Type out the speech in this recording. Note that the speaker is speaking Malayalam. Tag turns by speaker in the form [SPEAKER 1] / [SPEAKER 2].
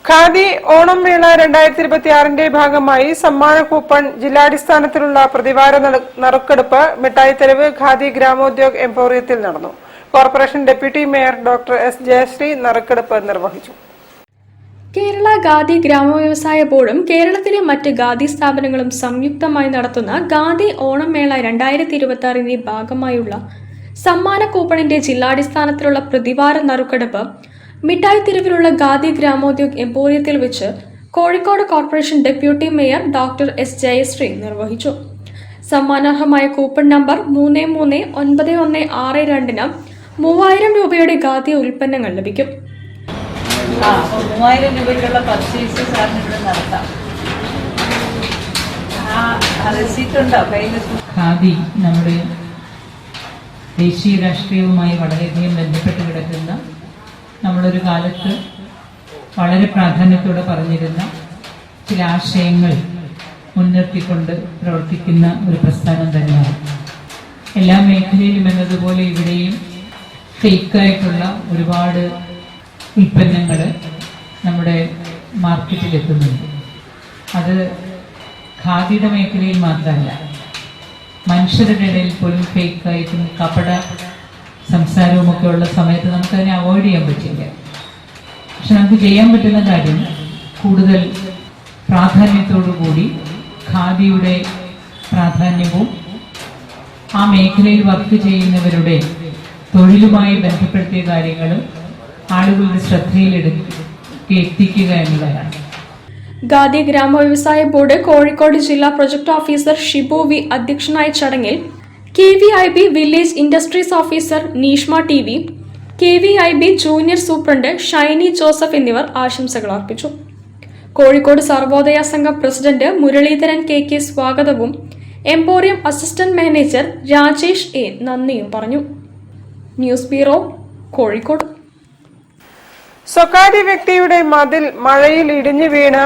[SPEAKER 1] ഖാദി ഓണം മേള 2026 ഭാഗമായി സമ്മാന കൂപ്പൺ ജില്ലാടിസ്ഥാനത്തിലുള്ള പ്രതിവാര നറുക്കെടുപ്പ് മിഠായിത്തെരുവ് ഖാദി ഗ്രാമോദ്योग എംപോറിയത്തിൽ നടന്നു. Corporation deputy mayor doctor S Jayasree നറുക്കെടുപ്പ് നിർവഹിച്ചു.
[SPEAKER 2] കേരള ഖാദി ഗ്രാമവ്യവസായ ബോർഡും കേരളത്തിലെ മറ്റ് ഖാദി സ്ഥാപനങ്ങളും സംയുക്തമായി നടത്തുന്ന ഖാദി ഓണം മേള 2026 ഭാഗമായുള്ള സമ്മാന കൂപ്പണിന്റെ ജില്ലാടിസ്ഥാനത്തിലുള്ള പ്രതിവാര നറുക്കെടുപ്പ് മിഠായിത്തെരുവിലുള്ള ഖാദി ഗ്രാമോദ്योग എംപോറിയത്തിൽ വെച്ച് Kozhikode corporation deputy mayor doctor S Jayasree നിർവഹിച്ചു. സമ്മാനാർഹമായ കൂപ്പൺ നമ്പർ 339162-ന് 3000 രൂപയുടെ ഖാദി ഉൽപ്പന്നങ്ങൾ ലഭിക്കും.
[SPEAKER 3] 3000 രൂപയ്ക്കുള്ള പർച്ചേസ് സാറിന് ഇവിടെ നടത്താം.
[SPEAKER 4] ഖാദി നമ്മുടെ ദേശീയ രാഷ്ട്രീയവുമായി വളരെയധികം ബന്ധപ്പെട്ട് കിടക്കുന്ന, നമ്മളൊരു കാലത്ത് വളരെ പ്രാധാന്യത്തോടെ പറഞ്ഞിരുന്ന ചില ആശയങ്ങൾ മുൻനിർത്തിക്കൊണ്ട് പ്രവർത്തിക്കുന്ന ഒരു പ്രസ്ഥാനം തന്നെയാണ്. എല്ലാ മേഖലയിലും എന്നതുപോലെ ഇവിടെയും ഫേക്കായിട്ടുള്ള ഒരുപാട് ഉൽപ്പന്നങ്ങൾ നമ്മുടെ മാർക്കറ്റിലെത്തുന്നുണ്ട്. അത് ഖാദിയുടെ മേഖലയിൽ മാത്രമല്ല, മനുഷ്യരുടെ ഇടയിൽ പോലും ഫേക്കായിട്ടും കപട സംസാരവും ഒക്കെ ഉള്ള സമയത്ത് നമുക്കതിനെ അവോയ്ഡ് ചെയ്യാൻ പറ്റില്ല. പക്ഷെ നമുക്ക് ചെയ്യാൻ പറ്റുന്ന കാര്യം കൂടുതൽ പ്രാധാന്യത്തോടുകൂടി ഖാദിയുടെ പ്രാധാന്യവും ആ മേഖലയിൽ വർക്ക് ചെയ്യുന്നവരുടെ തൊഴിലുമായി ബന്ധപ്പെടുത്തിയ കാര്യങ്ങളും ആളുകളുടെ ശ്രദ്ധയിലെത്തിക്കുക എന്നതാണ്.
[SPEAKER 2] ഖാദി ഗ്രാമവ്യവസായ ബോർഡ് കോഴിക്കോട് ജില്ലാ പ്രൊജക്ട് ഓഫീസർ ഷിബു വി അധ്യക്ഷനായ ചടങ്ങിൽ KVIB village industries officer Neeshma TV, KVIB junior superintendent Shiny Joseph എന്നിവർ ആശംസകൾ അർപ്പിച്ചു. കോഴിക്കോട് സർവോദയ സംഘം പ്രസിഡന്റ് മുരളീധരൻ KK സ്വാഗതവും emporium assistant manager Rajesh A നന്ദിയും പറഞ്ഞു. News bureau, Kozhikode.
[SPEAKER 1] സ്വകാര്യ വ്യക്തിയുടെ മതിൽ മഴയിൽ ഇടിഞ്ഞു വീണ്